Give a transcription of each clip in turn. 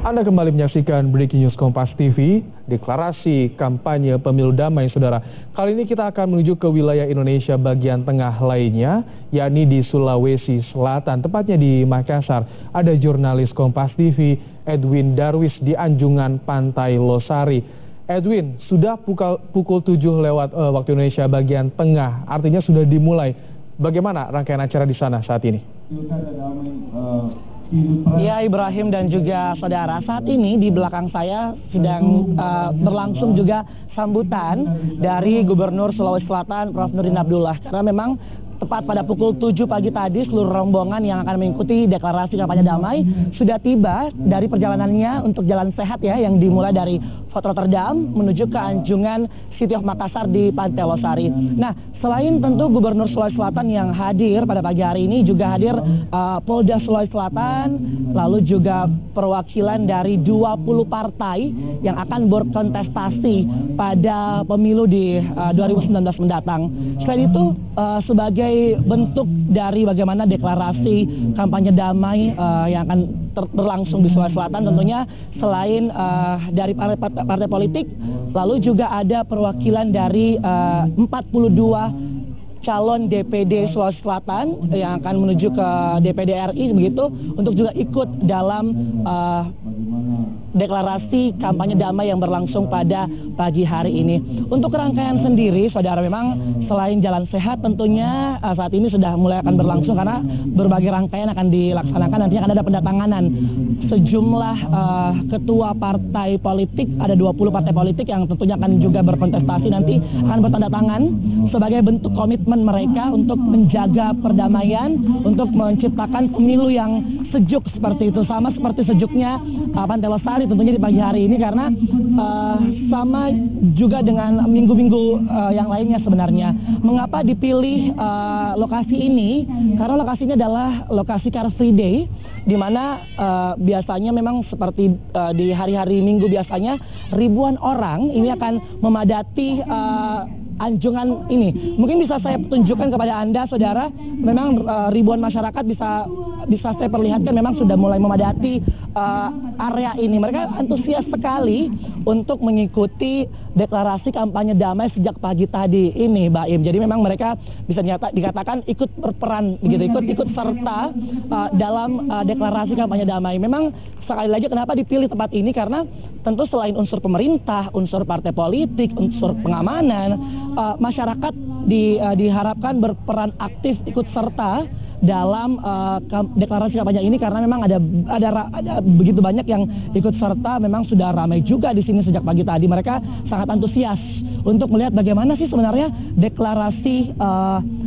Anda kembali menyaksikan Breaking News Kompas TV, deklarasi kampanye pemilu damai, saudara. Kali ini kita akan menuju ke wilayah Indonesia bagian tengah lainnya, yakni di Sulawesi Selatan, tepatnya di Makassar. Ada jurnalis Kompas TV, Edwin Darwis di Anjungan Pantai Losari. Edwin, sudah pukul 7 lewat waktu Indonesia bagian tengah, artinya sudah dimulai. Bagaimana rangkaian acara di sana saat ini? Ya, Ibrahim dan juga saudara, saat ini di belakang saya sedang berlangsung juga sambutan dari Gubernur Sulawesi Selatan, Prof. Nurdin Abdullah. Karena memang tepat pada pukul 7 pagi tadi seluruh rombongan yang akan mengikuti deklarasi kampanye damai sudah tiba dari perjalanannya untuk jalan sehat ya, yang dimulai dari Fort Rotterdam menuju ke Anjungan City of Makassar di Pantai Losari. Nah, selain tentu Gubernur Sulawesi Selatan yang hadir pada pagi hari ini, juga hadir Polda Sulawesi Selatan, lalu juga perwakilan dari 20 partai yang akan berkontestasi pada pemilu di 2019 mendatang. Selain itu, sebagai bentuk dari bagaimana deklarasi kampanye damai yang akan berlangsung di Sulawesi Selatan, tentunya selain dari partai politik, lalu juga ada perwakilan dari 42 calon DPD Sulawesi Selatan yang akan menuju ke DPD RI begitu, untuk juga ikut dalam deklarasi kampanye damai yang berlangsung pada pagi hari ini. Untuk rangkaian sendiri, saudara, memang selain jalan sehat tentunya saat ini sudah mulai akan berlangsung karena berbagai rangkaian akan dilaksanakan. Nantinya akan ada pendatanganan sejumlah ketua partai politik, ada 20 partai politik yang tentunya akan juga berkontestasi, nanti akan bertanda tangan sebagai bentuk komitmen mereka untuk menjaga perdamaian, untuk menciptakan pemilu yang sejuk seperti itu, sama seperti sejuknya Pantai Losari tentunya di pagi hari ini, karena sama juga dengan minggu-minggu yang lainnya sebenarnya. Mengapa dipilih lokasi ini? Karena lokasi ini adalah lokasi Car Free Day, di mana biasanya memang seperti di hari-hari Minggu biasanya ribuan orang ini akan memadati Anjungan ini. Mungkin bisa saya tunjukkan kepada Anda, saudara, memang ribuan masyarakat bisa saya perlihatkan memang sudah mulai memadati area ini. Mereka antusias sekali untuk mengikuti deklarasi kampanye damai sejak pagi tadi ini, Mbak Im. Jadi memang mereka bisa dikatakan ikut berperan begitu, ikut serta dalam deklarasi kampanye damai. Memang sekali lagi kenapa dipilih tempat ini, karena tentu selain unsur pemerintah, unsur partai politik, unsur pengamanan, masyarakat diharapkan berperan aktif ikut serta dalam deklarasi kampanye ini, karena memang ada begitu banyak yang ikut serta. Memang sudah ramai juga di sini sejak pagi tadi. Mereka sangat antusias untuk melihat bagaimana sih sebenarnya deklarasi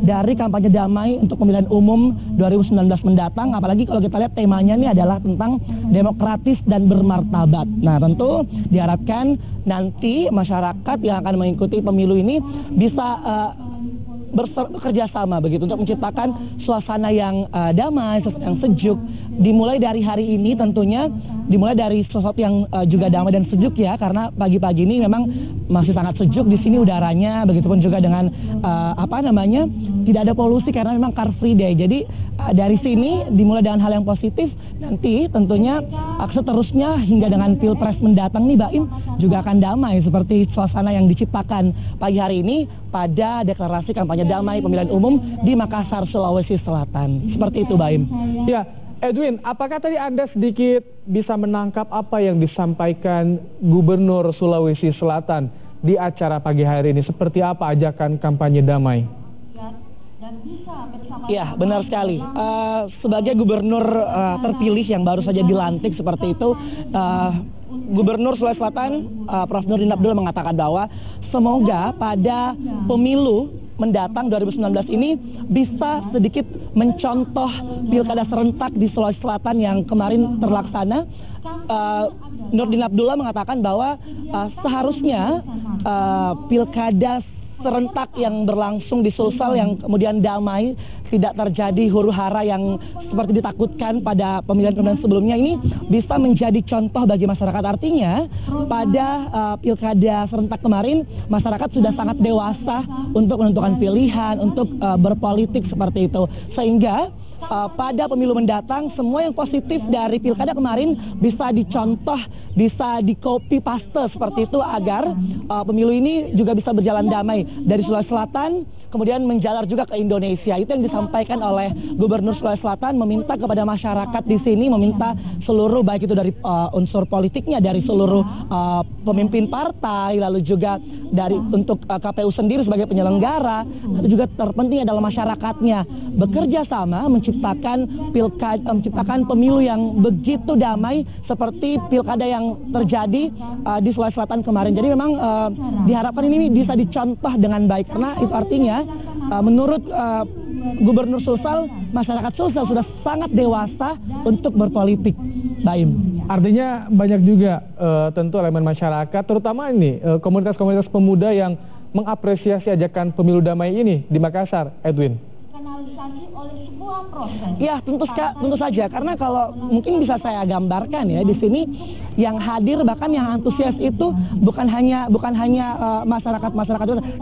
dari kampanye damai untuk pemilihan umum 2019 mendatang. Apalagi kalau kita lihat temanya ini adalah tentang demokratis dan bermartabat. Nah, tentu diharapkan nanti masyarakat yang akan mengikuti pemilu ini bisa bekerja sama begitu untuk menciptakan suasana yang damai, yang sejuk. Dimulai dari hari ini tentunya, dimulai dari sesuatu yang juga damai dan sejuk ya, karena pagi-pagi ini memang masih sangat sejuk di sini udaranya, begitupun juga dengan tidak ada polusi karena memang Car Free Day. Jadi dari sini dimulai dengan hal yang positif, nanti tentunya seterusnya hingga dengan Pilpres mendatang nih, Baim, juga akan damai seperti suasana yang diciptakan pagi hari ini pada deklarasi kampanye damai pemilihan umum di Makassar, Sulawesi Selatan. Seperti itu, Baim. Ya, Edwin, apakah tadi Anda sedikit bisa menangkap apa yang disampaikan Gubernur Sulawesi Selatan di acara pagi hari ini? Seperti apa ajakan kampanye damai? Ya, benar sekali. Sebagai gubernur terpilih yang baru saja dilantik seperti itu, Gubernur Sulawesi Selatan, Prof. Nurdin Abdullah mengatakan bahwa semoga pada pemilu mendatang 2019 ini bisa sedikit mencontoh pilkada serentak di Sulawesi Selatan yang kemarin terlaksana. Nurdin Abdullah mengatakan bahwa seharusnya pilkada serentak yang berlangsung di Sulsel yang kemudian damai, tidak terjadi huru-hara yang seperti ditakutkan pada pemilihan-pemilihan sebelumnya, ini bisa menjadi contoh bagi masyarakat. Artinya pada pilkada serentak kemarin masyarakat sudah sangat dewasa untuk menentukan pilihan, untuk berpolitik seperti itu, sehingga pada pemilu mendatang semua yang positif dari pilkada kemarin bisa dicontoh, bisa di copy paste seperti itu agar pemilu ini juga bisa berjalan damai dari Sulawesi Selatan kemudian menjalar juga ke Indonesia. Itu yang disampaikan oleh Gubernur Sulawesi Selatan, meminta kepada masyarakat di sini, meminta seluruh baik itu dari unsur politiknya, dari seluruh pemimpin partai, lalu juga dari untuk KPU sendiri sebagai penyelenggara, tapi juga terpenting adalah masyarakatnya bekerja sama menciptakan menciptakan pemilu yang begitu damai seperti pilkada yang terjadi di Sulawesi Selatan kemarin. Jadi memang diharapkan ini bisa dicontoh dengan baik, karena itu artinya menurut Gubernur Sulsel, masyarakat Sulsel sudah sangat dewasa untuk berpolitik. Baim. Artinya banyak juga tentu elemen masyarakat, terutama ini komunitas-komunitas pemuda yang mengapresiasi ajakan pemilu damai ini di Makassar, Edwin. Oleh sebuah proses. Ya, tentu saja, karena kalau mungkin bisa saya gambarkan ya di sini yang hadir bahkan yang antusias itu bukan hanya masyarakat.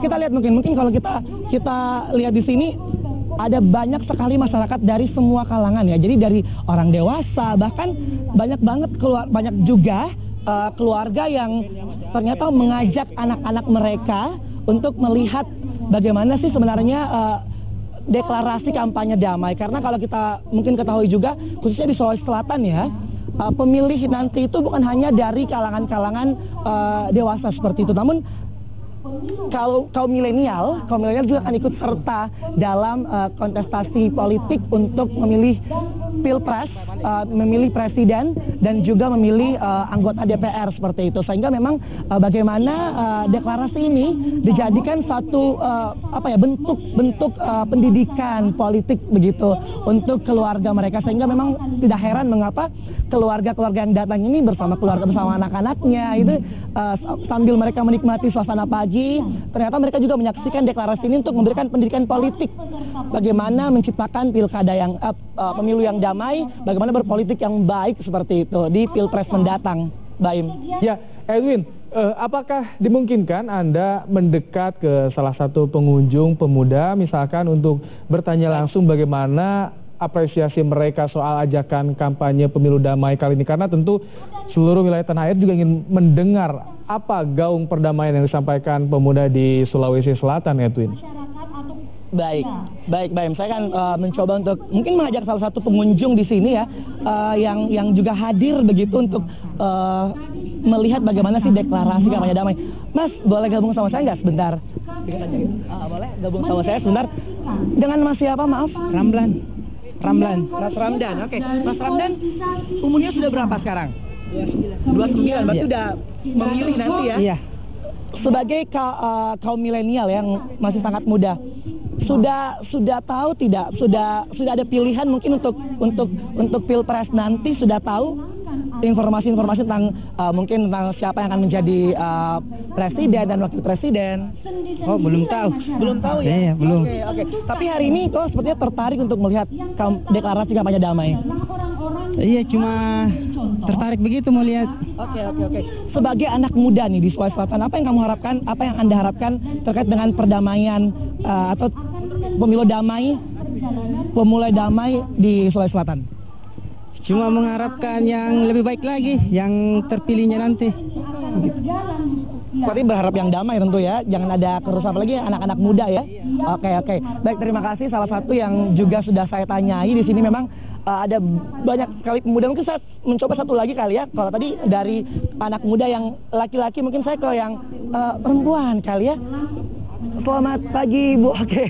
Kita lihat mungkin kalau kita lihat di sini ada banyak sekali masyarakat dari semua kalangan ya. Jadi dari orang dewasa, bahkan banyak juga keluarga yang ternyata mengajak anak-anak mereka untuk melihat bagaimana sih sebenarnya deklarasi kampanye damai. Karena kalau kita mungkin ketahui juga, khususnya di Sulawesi Selatan ya, pemilih nanti itu bukan hanya dari kalangan-kalangan dewasa seperti itu, namun kaum milenial juga akan ikut serta dalam kontestasi politik untuk memilih pilpres, memilih presiden dan juga memilih anggota DPR seperti itu. Sehingga memang bagaimana deklarasi ini dijadikan satu bentuk pendidikan politik begitu untuk keluarga mereka, sehingga memang tidak heran mengapa keluarga-keluarga yang datang ini bersama anak-anaknya itu sambil mereka menikmati suasana pagi, ternyata mereka juga menyaksikan deklarasi ini untuk memberikan pendidikan politik, bagaimana menciptakan pilkada yang pemilu yang damai, bagaimana berpolitik yang baik seperti itu di pilpres mendatang. Baim. Ya, Edwin, apakah dimungkinkan Anda mendekat ke salah satu pengunjung pemuda misalkan untuk bertanya langsung bagaimana apresiasi mereka soal ajakan kampanye pemilu damai kali ini, karena tentu seluruh wilayah tanah air juga ingin mendengar apa gaung perdamaian yang disampaikan pemuda di Sulawesi Selatan, Edwin. Baik, Baim. Saya akan mencoba untuk mungkin mengajak salah satu pengunjung di sini ya, yang juga hadir begitu untuk melihat bagaimana sih deklarasi kampanye damai. Mas, boleh gabung sama saya nggak sebentar? Boleh gabung sama saya sebentar. Dengan Mas siapa, maaf? Ramlan. Mas Ramdan, oke. Mas Ramdan, umurnya sudah berapa sekarang? 29, berarti udah memilih nanti ya? Iya. Sebagai kaum milenial yang masih sangat muda, sudah tahu tidak? Sudah ada pilihan mungkin untuk pilpres nanti, sudah tahu informasi-informasi tentang mungkin tentang siapa yang akan menjadi presiden dan wakil presiden? Oh, belum tahu. Belum tahu ya? Iya, belum. Oke. Tapi hari ini kok sepertinya tertarik untuk melihat deklarasi kampanye damai. Iya, cuma tertarik begitu mau lihat. Oke. Sebagai anak muda nih di Sulawesi Selatan, apa yang kamu harapkan, apa yang Anda harapkan terkait dengan perdamaian atau pemilu damai di Sulawesi Selatan? Cuma mengharapkan yang lebih baik lagi, yang terpilihnya nanti. Berarti berharap yang damai tentu ya, jangan ada kerusuhan, apalagi anak-anak muda ya. Oke. Baik, terima kasih. Salah satu yang juga sudah saya tanyai di sini memang ada banyak sekali pemuda. Mungkin saya mencoba satu lagi kali ya. Kalau tadi dari anak muda yang laki-laki, mungkin saya ke yang perempuan kali ya. Selamat pagi, Bu. Oke.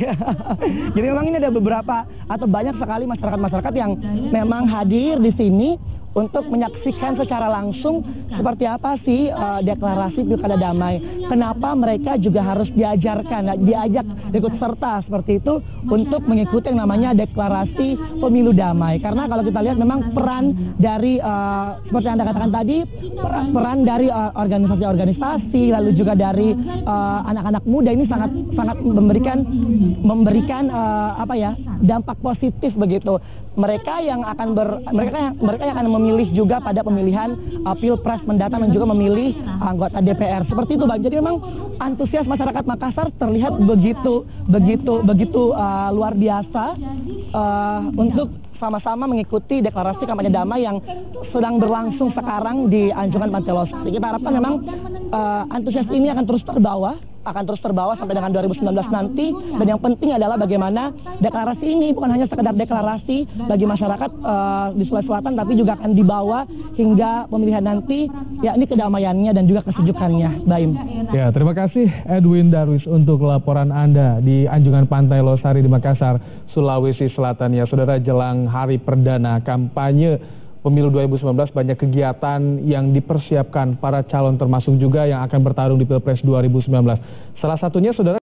Jadi memang ini ada beberapa atau banyak sekali masyarakat yang memang hadir di sini untuk menyaksikan secara langsung seperti apa sih deklarasi pilkada damai. Kenapa mereka juga harus diajak ikut serta seperti itu untuk mengikuti yang namanya deklarasi pemilu damai. Karena kalau kita lihat memang peran dari seperti yang Anda katakan tadi, peran dari organisasi-organisasi lalu juga dari anak-anak muda ini sangat memberikan dampak positif begitu. Mereka yang akan memilih juga pada pemilihan pilpres mendatang dan juga memilih anggota DPR seperti itu, Bang. Jadi memang antusias masyarakat Makassar terlihat begitu luar biasa untuk sama-sama mengikuti deklarasi kampanye damai yang sedang berlangsung sekarang di Anjungan Pantai Losari. Kita harapkan memang antusias ini akan terus terbawa sampai dengan 2019 nanti, dan yang penting adalah bagaimana deklarasi ini bukan hanya sekedar deklarasi bagi masyarakat di Sulawesi Selatan, tapi juga akan dibawa hingga pemilihan nanti, yakni kedamaiannya dan juga kesejukannya. Baim. Ya, terima kasih Edwin Darwis untuk laporan Anda di Anjungan Pantai Losari di Makassar, Sulawesi Selatan. Ya, saudara, jelang hari perdana kampanye Pemilu 2019 banyak kegiatan yang dipersiapkan para calon, termasuk juga yang akan bertarung di Pilpres 2019. Salah satunya, saudara,